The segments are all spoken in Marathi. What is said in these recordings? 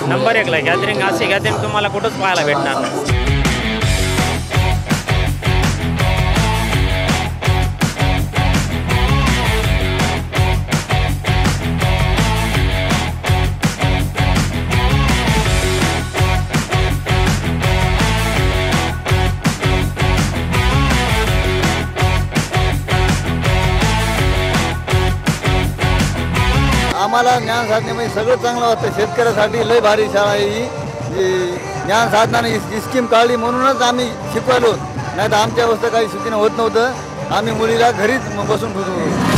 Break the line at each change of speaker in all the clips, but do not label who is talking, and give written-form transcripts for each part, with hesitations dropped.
नंबर 1 ला गॅदरिंग, अशी गॅदरिंग तुम्हाला कुठंच पाहायला भेटणार नाही.
आम्हाला ज्ञान साधनेमध्ये सगळं चांगलं वाटतं. शेतकऱ्यासाठी लय भारी शाळा आहे ही. ज्ञान साधनाने स्कीम काढली म्हणूनच आम्ही शिकवायलो, नाही तर आमच्या अवस्था काही शिकणं होत नव्हतं. आम्ही मुलीला घरीच बसून ठेवतो.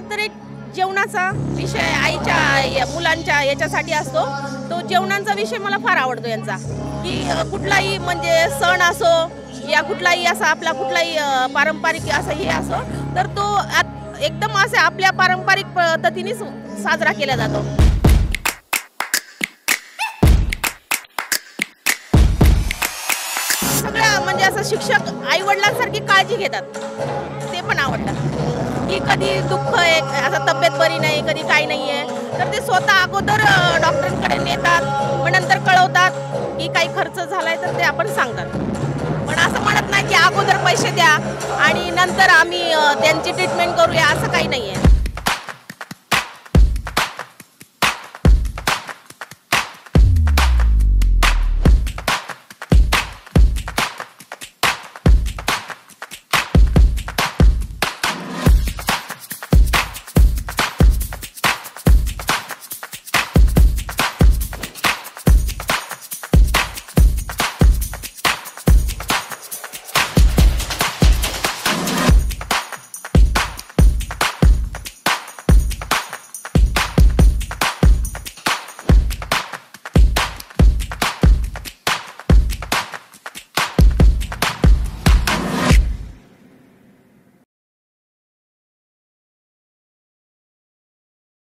तर एक जेवणाचा विषय आईच्या मुलांच्या याच्यासाठी असतो. तो जेवणाचा विषय मला फार आवडतो यांचा, की कुठलाही म्हणजे सण असो या कुठलाही असा आपला कुठलाही पारंपरिक असं हे असो तर तो एकदम असे आपल्या पारंपरिक पद्धतीने साजरा केला जातो. सगळ्या म्हणजे असं शिक्षक आई वडिलांसारखी काळजी घेतात, ते पण आवडतं. की कधी दुःख आहे, आता तब्येत बरी नाही, कधी काही नाही आहे तर ते स्वतः अगोदर डॉक्टरांकडे नेतात, मग नंतर कळवतात की काही खर्च झालाय तर ते आपण सांगतात. पण असं म्हणत नाही की अगोदर पैसे द्या आणि नंतर आम्ही त्यांची ट्रीटमेंट करूया, असं काही नाही आहे.